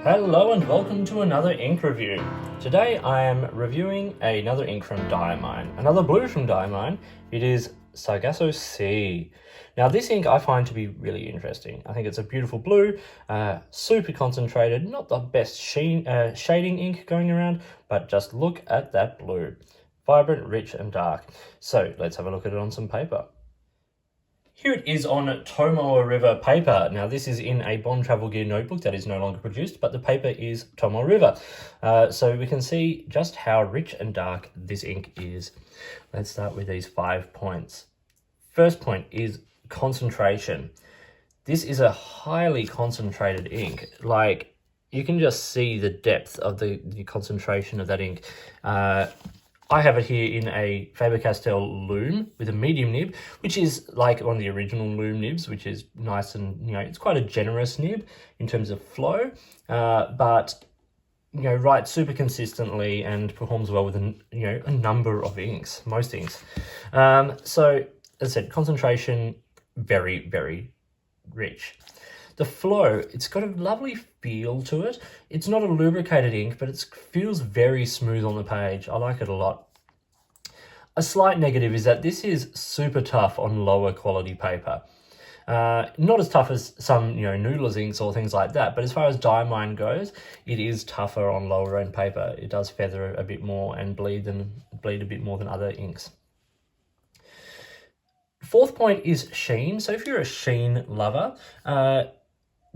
Hello and welcome to another ink review. Today I am reviewing another ink from Diamine, another blue from Diamine. It is Sargasso Sea. Now this ink I find to be really interesting. I think it's a beautiful blue, super concentrated, not the best shading ink going around, but just look at that blue. Vibrant, rich and dark. So let's have a look at it on some paper. Here it is on Tomoe River paper. Now this is in a Bond Travel Gear notebook that is no longer produced, but the paper is Tomoe River. So we can see just how rich and dark this ink is. Let's start with these 5 points. First point is concentration. This is a highly concentrated ink. Like, you can just see the depth of the concentration of that ink. I have it here in a Faber-Castell Lume with a medium nib, which is like one of the original Lume nibs, which is nice and, it's quite a generous nib in terms of flow, but, writes super consistently and performs well with, a number of inks, most inks. So, as I said, concentration, very, very rich. The flow, it's got a lovely feel to it. It's not a lubricated ink, but it feels very smooth on the page. I like it a lot. A slight negative is that this is super tough on lower quality paper. Not as tough as some, Noodler's inks or things like that, but as far as Diamine goes, it is tougher on lower end paper. It does feather a bit more and bleed a bit more than other inks. Fourth point is sheen. So if you're a sheen lover,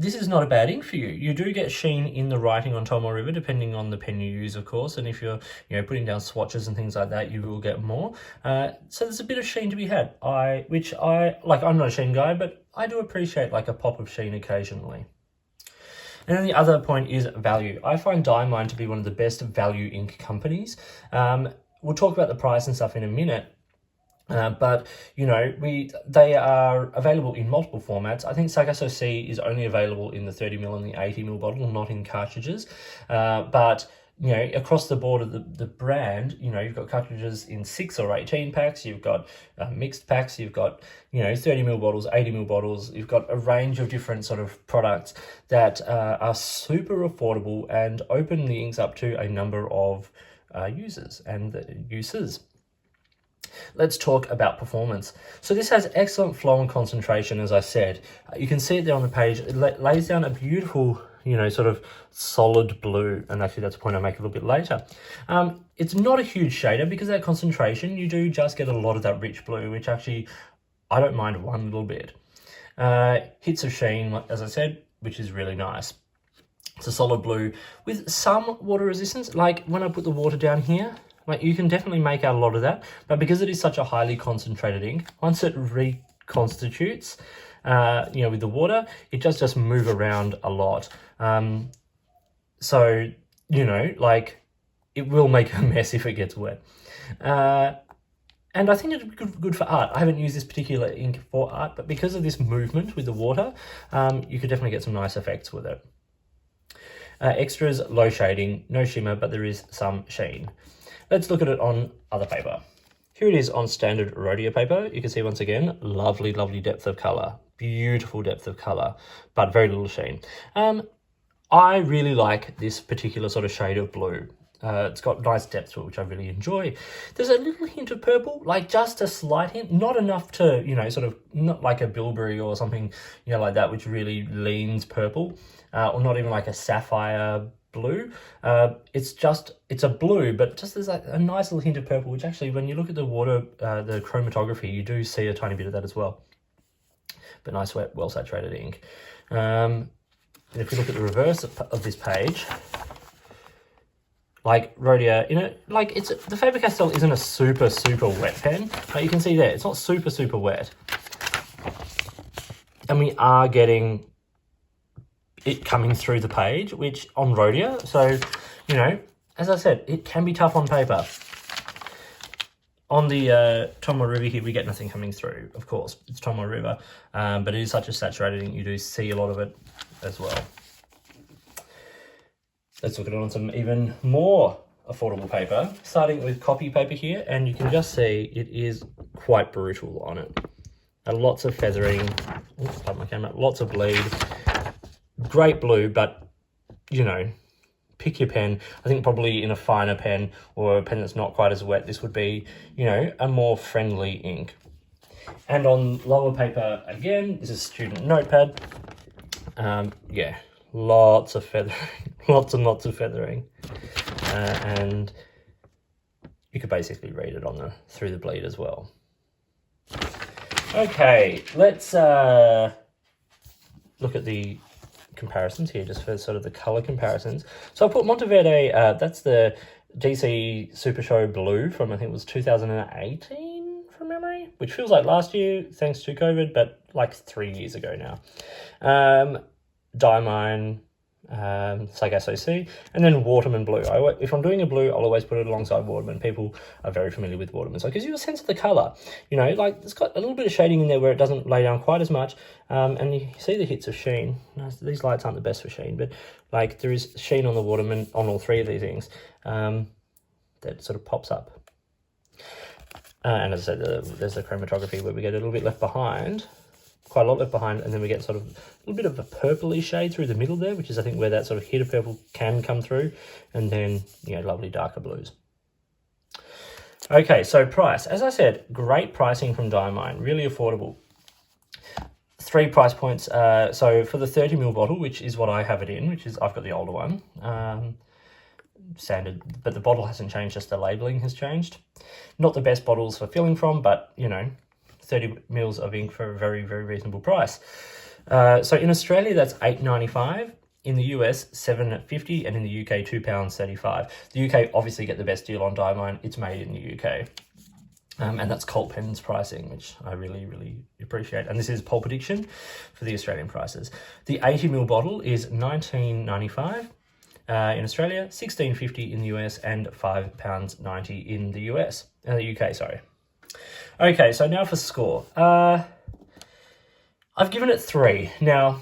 this is not a bad ink for you. You do get sheen in the writing on Tomoe River, depending on the pen you use, of course. And if you're, putting down swatches and things like that, you will get more. So there's a bit of sheen to be had. I'm not a sheen guy, but I do appreciate like a pop of sheen occasionally. And then the other point is value. I find Diamine to be one of the best value ink companies. We'll talk about the price and stuff in a minute. But they are available in multiple formats. I think Sargasso Sea is only available in the 30ml and the 80ml bottle, not in cartridges. But across the board of the brand, you've got cartridges in 6 or 18 packs. You've got mixed packs. You've got 30ml bottles, 80ml bottles. You've got a range of different sort of products that are super affordable and open the inks up to a number of users and uses. Let's talk about performance. So this has excellent flow and concentration, as I said. You can see it there on the page. It lays down a beautiful, sort of solid blue. And actually that's a point I'll make a little bit later. It's not a huge shader because of that concentration. You do just get a lot of that rich blue, which actually I don't mind one little bit. Hits of sheen, as I said, which is really nice. It's a solid blue with some water resistance. Like when I put the water down here, you can definitely make out a lot of that, but because it is such a highly concentrated ink, once it reconstitutes, with the water, it does just move around a lot. So, it will make a mess if it gets wet. And I think it'd be good for art. I haven't used this particular ink for art, but because of this movement with the water, you could definitely get some nice effects with it. Extras, low shading, no shimmer, but there is some sheen. Let's look at it on other paper. Here it is on standard Rhodia paper. You can see once again, lovely, lovely depth of color, beautiful depth of color, but very little sheen. I really like this particular sort of shade of blue. It's got nice depth to it, which I really enjoy. There's a little hint of purple, like just a slight hint, not enough to, sort of, not like a bilberry or something, like that, which really leans purple, or not even like a sapphire blue. It's a blue, but just there's like a nice little hint of purple, which actually when you look at the water, the chromatography, you do see a tiny bit of that as well. But nice, wet, well saturated ink. And if we look at the reverse of this page, like Rhodia, the Faber-Castell isn't a super, super wet pen. Like you can see there, it's not super, super wet. And we are getting it coming through the page, which on Rhodia, so, as I said, it can be tough on paper. On the Tomoe River here, we get nothing coming through, of course. It's Tomoe River, but it is such a saturated ink, you do see a lot of it as well. Let's look at it on some even more affordable paper, starting with copy paper here, and you can just see it is quite brutal on it. Lots of feathering, oops, pardon my camera, lots of bleed, great blue, but you know, pick your pen. I think probably in a finer pen or a pen that's not quite as wet, this would be, you know, a more friendly ink. And on lower paper, again, this is student notepad. Yeah, lots of feathering, lots and lots of feathering. And you could basically read it on through the bleed as well. Okay, let's look at the comparisons here, just for sort of the color comparisons. So I put Monteverde, that's the DC Super Show Blue from, I think it was 2018 from memory, which feels like last year thanks to COVID, but like 3 years ago now. Diamine, Sargasso Sea, and then Waterman Blue. If I'm doing a blue, I'll always put it alongside Waterman. People are very familiar with Waterman, so it gives you a sense of the color. You know, like it's got a little bit of shading in there where it doesn't lay down quite as much, and you see the hits of sheen. These lights aren't the best for sheen, but like there is sheen on the Waterman on all three of these inks that sort of pops up. And as I said, there's the chromatography where we get a little bit left behind. Quite a lot left behind, and then we get sort of a little bit of a purpley shade through the middle there, which is I think where that sort of hit of purple can come through, and then, you know, lovely darker blues. Okay, so price. As I said, great pricing from Diamine, really affordable. 3 price points. So for the 30ml bottle, which is what I have it in, which is, I've got the older one, standard, but the bottle hasn't changed, just the labeling has changed. Not the best bottles for filling from, but, you know, 30 mils of ink for a very, very reasonable price. So in Australia, that's $8.95. In the US, $7.50, and in the UK, £2.35. The UK obviously get the best deal on Diamine. It's made in the UK. And that's Colt Pen's pricing, which I really, really appreciate. And this is Pulp Addiction for the Australian prices. The 80ml bottle is $19.95 in Australia, $16.50 in the US, and £5.90 in the UK, sorry. Okay, so now for score. I've given it 3. Now,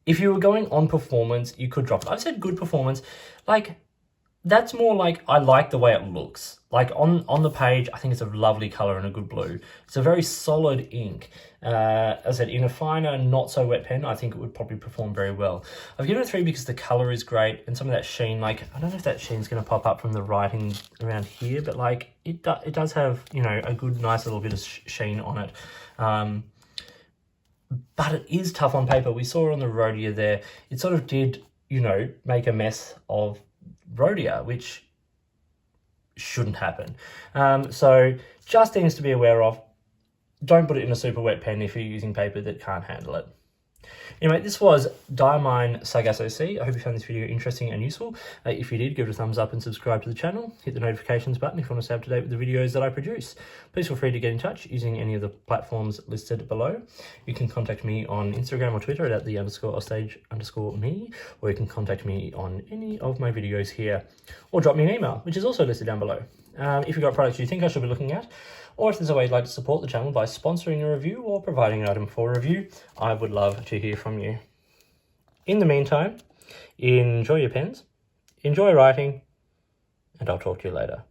if you were going on performance, you could drop it. I've said good performance. Like, that's more like I like the way it looks. Like on the page, I think it's a lovely color and a good blue. It's a very solid ink. As I said, in a finer, not so wet pen, I think it would probably perform very well. I've given it 3 because the color is great and some of that sheen, like, I don't know if that sheen's going to pop up from the writing around here, but like it does have, you know, a good, nice little bit of sheen on it. But it is tough on paper. We saw on the Rhodia there, it sort of did, you know, make a mess of Rhodia, which shouldn't happen. So just things to be aware of. Don't put it in a super wet pen if you're using paper that can't handle it. Anyway, this was Diamine Sargasso Sea. I hope you found this video interesting and useful. If you did, give it a thumbs up and subscribe to the channel. Hit the notifications button if you want to stay up to date with the videos that I produce. Please feel free to get in touch using any of the platforms listed below. You can contact me on Instagram or Twitter at @the_offstage_me, or you can contact me on any of my videos here, or drop me an email, which is also listed down below. If you've got products you think I should be looking at, or if there's a way you'd like to support the channel by sponsoring a review or providing an item for review, I would love to hear from you. In the meantime, enjoy your pens, enjoy writing, and I'll talk to you later.